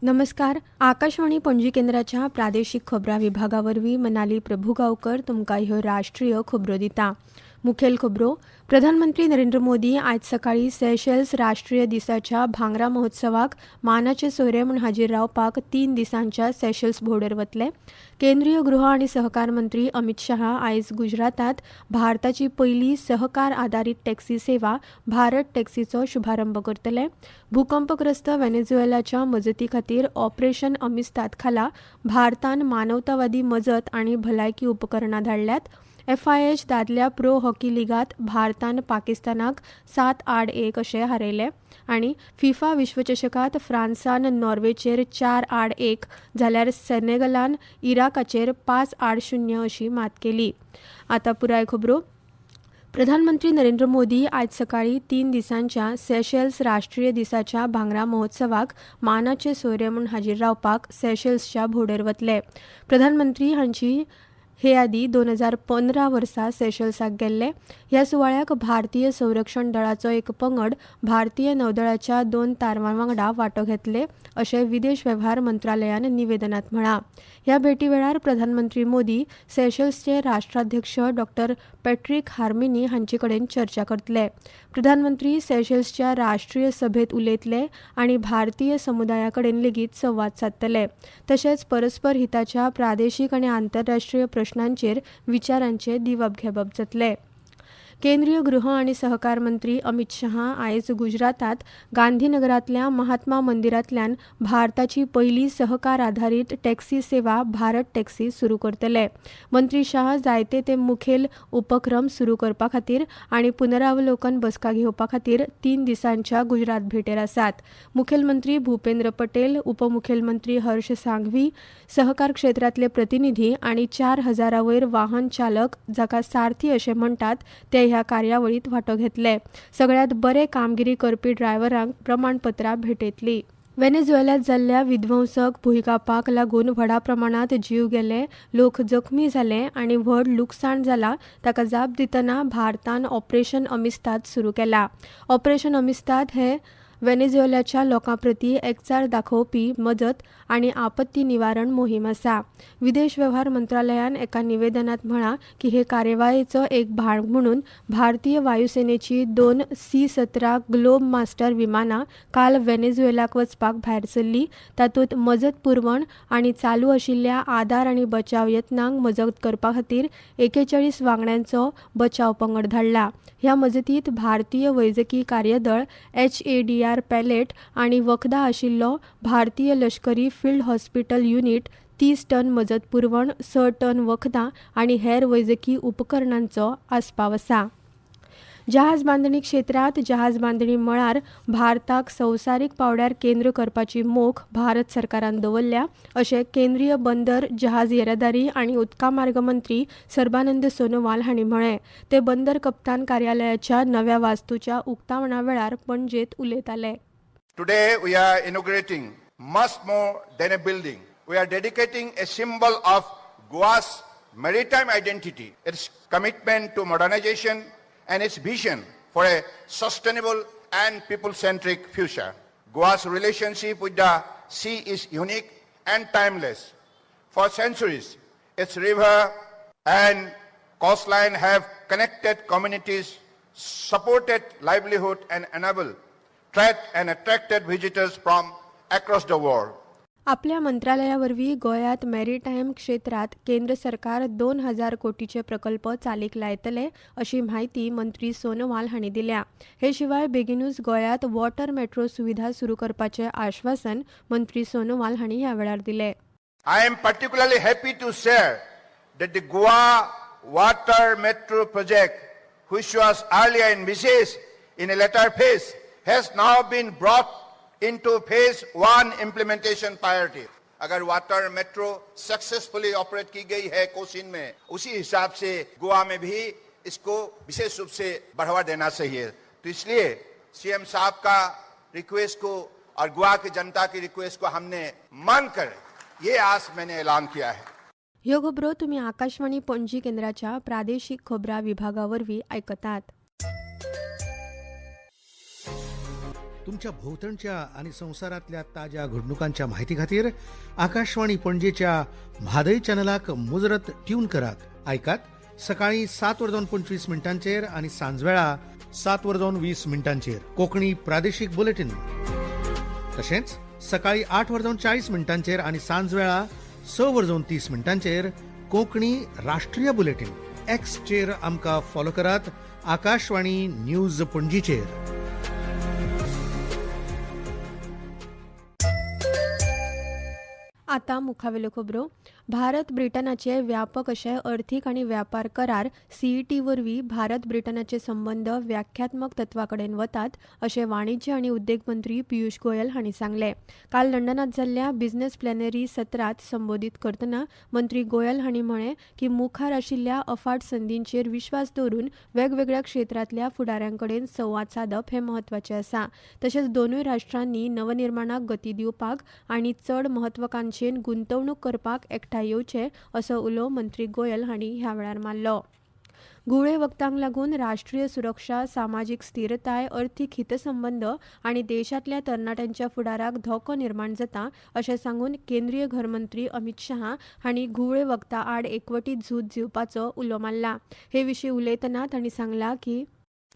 नमस्कार. आकाशवाणी पणजी केंद्राच्या प्रादेशिक खबरां विभागावरवीं मनाली प्रभुगांवकर तुमकां ह्यो राष्ट्रीय खबरो दिता. मुखेल खबरो. प्रधानमंत्री नरेंद्र मोदी आयज सकाळी सेशेल्स राष्ट्रीय दिसाच्या भांगरा महोत्सवाक मानाचे सोयरे म्हूण हाजीर रावपाक 3 दिसांच्या सेशेल्स भोंवडेर वतले. केंद्रीय गृह आनी सहकार मंत्री अमित शाह आयज गुजरातात भारताची पयली सहकार आधारीत टॅक्सी सेवा भारत टॅक्सीचो शुभारंभ करतले. भूकंपग्रस्त व्हेनेझुएलाच्या मजती खातीर ऑपरेशन अमिस्ताद खाला भारतान मानवतावादी मजत आनी भलायकी उपकरणां धाडल्यात. FIH दादल्या प्रो हॉकी लिगात भारतान पाकिस्तानाक 7-1 अशें हारयले आनी फिफा विश्वचषकात फ्रांसान नॉर्वेचेर 4-1 जाल्यार सेनेगलान इराकाचेर 5-0 अशी मात केली. आतां पुराय खबरो. प्रधानमंत्री नरेंद्र मोदी आयज सकाळी 3 दिसांच्या सेशेल्स राष्ट्रीय दिसाच्या भांगरा महोत्सवाक मानाचे सोयरे म्हूण हाजीर रावपाक सेशेल्सच्या भोंवडेर वतले. प्रधानमंत्री हांची हे आदी 2015 वर्सा सेशेल्साक गेल्ले. ह्या सुवाळ्याक भारतीय संरक्षण दळाचो एक पंगड भारतीय नौदळाच्या 2 तारवां वांगडा वांटो घेतले अशें विदेश वेव्हार मंत्रालयान निवेदनांत म्हळां. ह्या भेटी वेळार प्रधानमंत्री मोदी सेशेल्सचे राष्ट्राध्यक्ष डॉ. पॅट्रिक हार्मिनी हांचे कडेन चर्चा करतले. प्रधानमंत्री सेशेल्सच्या राष्ट्रीय सभेत उलयतले आनी भारतीय समुदाया कडेन लेगीत संवाद सादतले. तशेंच परस्पर हिताच्या प्रादेशीक आनी आंतरराष्ट्रीय प्रश्नांचेर विचारांचे दिवप घेवप जातले. केंद्रीय गृह आनी सहकार मंत्री अमित शाह आयज गुजरातात गांधीनगरांतल्या महात्मा मंदिरांतल्यान भारताची पयली सहकार आधारीत टॅक्सी सेवा भारत टॅक्सी सुरू करतले. मंत्री शाह जायते ते मुखेल उपक्रम सुरू करपा खातीर आनी पुनरावलोकन बसका घेवपा खातीर 3 दिसांच्या गुजरात भेटेर आसात. मुखेलमंत्री भूपेंद्र पटेल, उपमुखेलमंत्री हर्ष सांघवी, सहकार क्षेत्रांतले प्रतिनिधी आनी 4,000 वयर वाहन चालक जाका सारथी अशें म्हणटात ते ह्या कार्यावळीत वांटो घेतले. सगळ्यात बरे कामगिरी करपी ड्रायव्हरांक प्रमाणपत्रां भेटयतलीं. व्हेनेझुएलात जाल्ल्या विध्वंसक भुंयकांपाक लागून व्हडा प्रमाणांत जीव गेले, लोक जखमी जाले आनी व्हड लुकसाण जालां ताका जाप दितना भारतान ऑपरेशन अमिस्ताद सुरू केलां. ऑपरेशन अमिस्ताद हें व्हेनेझुएलाच्या लोकांप्रती एकचार दाखोवपी मजत आनी आपत्ती निवारण मोहीम आसा. विदेश वेव्हार मंत्रालयान एका निवेदनांत म्हळां की हे कार्यवाहीचो एक भाग म्हणून भारतीय वायुसेनेची 2 C-17 ग्लोब मास्टर विमानां काल व्हेनेझुएलाक वचपाक भायर सरली. तातूंत मजत पुरवण आनी चालू आशिल्ल्या आदार आनी बचाव यत्नांक मजत करपा खातीर 41 वांगड्यांचो बचाव पंगड धाडला. ह्या मजतींत भारतीय वैजकी कार्यदळ HADR पॅलेट आनी वखदां आशिल्लो भारतीय लश्करी फील्ड हॉस्पिटल युनिट 30 टन मजत पुरवण, 6 टन वखदां आनी हेर वैजकी उपकरणांचो आस्पाव आसा. जहाज बांदणी क्षेत्रांत जहाज बांदणी मळार भारताक संवसारीक पांवड्यार केंद्र करपाची मोख भारत सरकारान दवरल्या अशें केंद्रीय बंदर, जहाज येरादारी आनी उदका मार्ग मंत्री सर्बानंद सोनोवाल हांणी म्हळें. ते बंदर कप्तान कार्यालयाच्या नव्या वास्तूच्या उक्तावणा वेळार पणजेंत उलयताले. Today we are inaugurating much more than a building. We are dedicating a symbol of Goa's maritime identity, its commitment to modernization and its vision for a sustainable and people-centric future. Goa's relationship with the sea is unique and timeless. For centuries, its river and coastline have connected communities, supported livelihood and enabled trade and attracted visitors from across the world. आपल्या मंत्रालयावरवीं गोंयांत maritime क्षेत्रांत केंद्र सरकार 2,000 कोटीचे प्रकल्प चालीक लायतले अशी माहिती मंत्री सोनोवाल हांणी दिल्या. हे शिवाय बेगीनूच गोंयांत वॉटर मेट्रो सुविधा सुरू करपाचें आश्वासन मंत्री सोनोवाल हांणी ह्या वेळार दिलें. I am particularly happy to share that the Goa Water Metro project, which was earlier envisaged in a later phase, has now been brought into phase 1 implementation priority. अगर वाटर मेट्रो सक्सेसफुली ऑपरेट की गई है कोसीन में, उसी हिसाब से गोवा में भी इसको विशेष रूप से बढ़ावा देना चाहिए. तो इसलिए सीएम साहब का रिक्वेस्ट को और गोवा की जनता की रिक्वेस्ट को हमने मानकर ये आज मैंने ऐलान किया है. ह्यो खबरो तुम्ही आकाशवाणी पणजी केंद्राच्या प्रादेशिक खबरां विभागावरवीं आयकतात. तुमच्या भोवतणच्या आणि संसारातल्या ताज्या घडणुकांच्या माहिती खातीर आकाशवाणी पणजेच्या म्हादय चॅनलाक मुजरत ट्यून करात. ऐकात सकाळी 7:25 आणि सांजवेळा 7:20 कोंकणी प्रादेशीक बुलेटिन. तशेंच सकाळी 8:40 आणि सांजवेळा 6:30 कोंकणी राष्ट्रीय बुलेटिन. एक्सचेर आमकां फॉलो करात. आकाशवाणी न्यूज पणजीचेर. आता मुखावेल्यो खबरो. भारत ब्रिटनाचे व्यापक अशे अर्थीक आनी व्यापार करार सीईटी वरवीं भारत ब्रिटनाचे संबंद व्याख्यात्मक तत्वाकडेन वतात अशें वाणिज्य आनी उद्देग मंत्री पियुष गोयल हांणी सांगलें. काल लंडनांत जाल्ल्या बिझनेस प्लॅनरी सत्रांत संबोधीत करतना मंत्री गोयल हांणी म्हळें की मुखार आशिल्ल्या अफाट संदींचेर विश्वास दवरून वेगवेगळ्या क्षेत्रांतल्या फुडाऱ्यांकडेन संवाद सादप हें म्हत्वाचें आसा. तशेंच दोनूय राष्ट्रांनी नवनिर्माणाक गती दिवपाक आनी चड म्हत्वाकांक्षेन गुंतवणूक करपाक एकठांय येवचे असो उलो मंत्री गोयल हांणी ह्या वेळार मारलो. गुळे वखदांक लागून राष्ट्रीय सुरक्षा, सामाजीक स्थिरताय, अर्थीक हितसंबंद आनी देशांतल्या तरणाट्यांच्या फुडाराक धोको निर्माण जाता अशें सांगून केंद्रीय घरमंत्री अमित शाह हांणी गुळे वखदां आड एकवटीत झूज दिवपाचो उलो मारला. हे विशीं उलयतना तांणी सांगलां की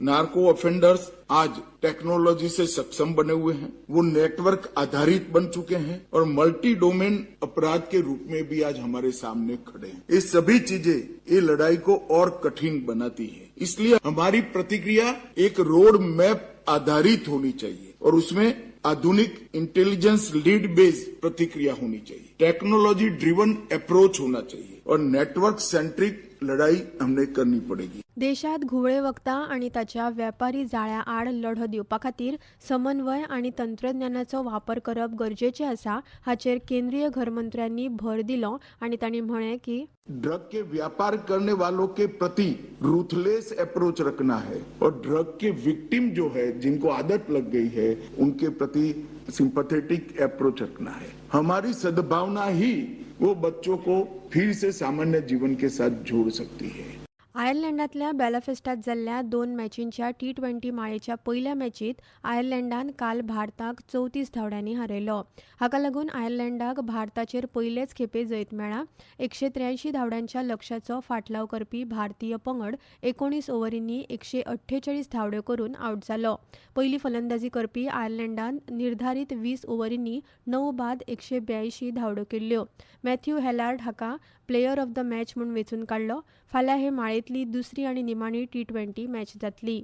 नार्को ऑफेंडर्स आज टेक्नोलॉजी से सक्षम बने हुए हैं, वो नेटवर्क आधारित बन चुके हैं और मल्टी डोमेन अपराध के रूप में भी आज हमारे सामने खड़े हैं. ये सभी चीजें ये लड़ाई को और कठिन बनाती है. इसलिए हमारी प्रतिक्रिया एक रोड मैप आधारित होनी चाहिए और उसमें आधुनिक इंटेलिजेंस लीड बेस्ड प्रतिक्रिया होनी चाहिए. टेक्नोलॉजी ड्रिवन अप्रोच होना चाहिए और नेटवर्क सेंट्रिक लड़ाई हमने करनी पड़ेगी. देशात घुवळे वखदां आनी ताच्या वेपारी जाळ्या आड लढो दिवपा खातीर समन्वय आनी तंत्रज्ञानाचो वापर करप गरजेचें आसा हाचेर केंद्रीय घरमंत्र्यांनी भर दिलो आनी तांणी म्हळें की ड्रग के व्यापार करने वालों के प्रति रूथलेस अप्रोच रखना है और ड्रग के विक्टिम जो है जिनको आदत लग गई है उनके प्रति सिंपैथेटिक अप्रोच रखना है. हमारी सद्भावना ही वो बच्चों को फिर से सामान्य जीवन के साथ जोड़ सकती है. आयर्लंडातल्या बेलाफेस्टात जाल्ल्या 2 मॅचींच्या T20 माळेच्या पयल्या मॅचीत आयर्लंडान काल भारताक 34 धांवड्यांनी हारयलो. हाका लागून आयर्लंडाक भारताचेर पयलेच खेपे जैत मेळ्ळा. 183 धांवड्यांच्या लक्ष्याचो फाटलाव करपी भारतीय पंगड 19 ओव्हरींनी 148 धांवड्यो करून आउट जालो. पयली फलंदाजी करपी आयर्लंडान निर्धारीत 20 ओव्हरींनी 9 बाद 182 धांवड्यो केल्ल्यो. मॅथ्यू हेलार्ड हाका प्लेयर ऑफ द मॅच म्हूण वेंचून काडलो. फाल्यां हे माळेंतली दुसरी आनी निमाणी T20 मॅच जातली.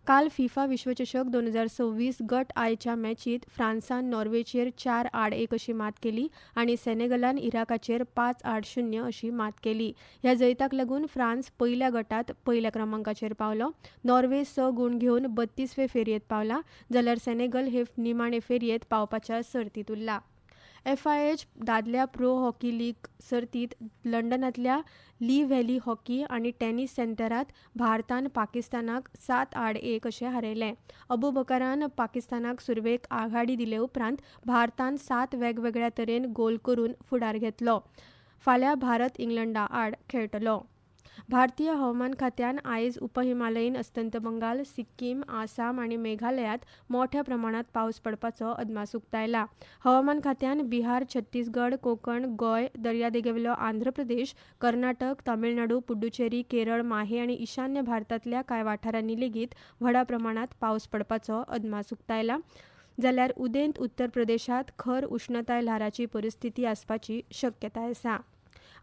काल फिफा विश्वचषक 2026 गट आयच्या मॅचीत फ्रांसान नॉर्वेचेर 4-1 अशी मात केली आनी सेनेगलान इराकाचेर 5-0 अशी मात केली. ह्या जैताक लागून फ्रांस पयल्या गटात पयल्या क्रमांकाचेर पावलो. नॉर्वे 6 गुण घेवन 32वे फेरयेत पावला जाल्यार सेनेगल हे निमाणे फेरयेत पावपाच्या सर्तीत उरला. FIH दादल्या प्रो हॉकी लीग सर्तीत लंडनांतल्या ली व्हॅली हॉकी आनी टेनिस सेंटरांत भारतान पाकिस्तानाक 7-1 अशें हारयलें. अबूबकरान पाकिस्तानाक सुरवेक आघाडी दिले उपरांत भारतान 7 वेगवेगळ्या तरेन गोल करून फुडार घेतलो. फाल्यां भारत इंग्लंडा आड खेळटलो. भारतीय हवामान खात्यान आयज उपहिमालयीन अस्तंत बंगाल, सिक्कीम, आसाम आनी मेघालयात मोठ्या प्रमाणात पावस पडपाचो अदमास उक्तायला. हवामान खात्यान बिहार, छत्तीसगड, कोकण, गोंय, दर्यादेगेवेलो आंध्र प्रदेश, कर्नाटक, तामिळनाडू, पुडुचेरी, केरळ, माहे आनी ईशान्य भारतांतल्या कांय वाठारांनी लेगीत व्हडा प्रमाणात पावस पडपाचो अदमास उक्तायला. जाल्यार उदेंत उत्तर प्रदेशात खर उश्णताय ल्हाराची परिस्थिती आसपाची शक्यताय आसा.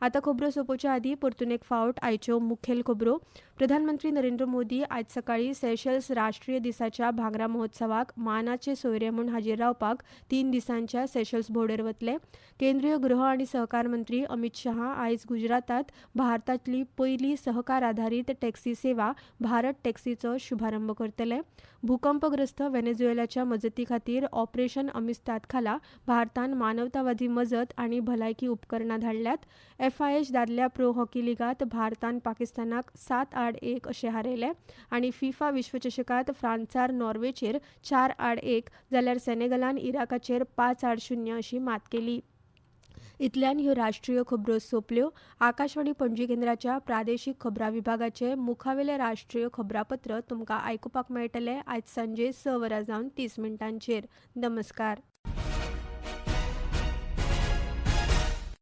आतां खबरो सोंपोवच्या आदीं परतून एक फावट आयच्यो मुखेल खबरो. प्रधानमंत्री नरेंद्र मोदी आयज सकाळीं सेशल्स राष्ट्रीय दिसाच्या भांगरा महोत्सवाक मानाचे सोयरे म्हूण हाजीर रावपाक 3 दिसांच्या सेशल्स भोंवडेर वतले. केंद्रीय गृह आनी सहकार मंत्री अमित शाह आयज गुजरातात भारतांतली पयली सहकार आधारीत टॅक्सी सेवा भारत टॅक्सीचो शुभारंभ करतले. भूकंपग्रस्त व्हेनेझुएलाच्या मजती खातीर ऑपरेशन अमिस्ताद खाला भारतान मानवतावादी मजत आनी भलायकी उपकरणां धाडल्यात. FIH दादल्या प्रो हॉकी लिगात भारतान पाकिस्तानाक 7-1 अशें हारयले आनी फिफा विश्वचषकात फ्रांसार नॉर्वेचेर 4-1 जाल्यार सेनेगलान इराकाचेर 5-0 अशी मात केली. इतल्यान ह्यो राष्ट्रीय खबरो सोंपल्यो. आकाशवाणी पणजी केंद्राच्या प्रादेशीक खबरां विभागाचे मुखावेले राष्ट्रीय खबरापत्र तुमकां आयकुपाक मेळटले आयज सांजे 6 वरां जावन 30 मिनटांचेर. नमस्कार.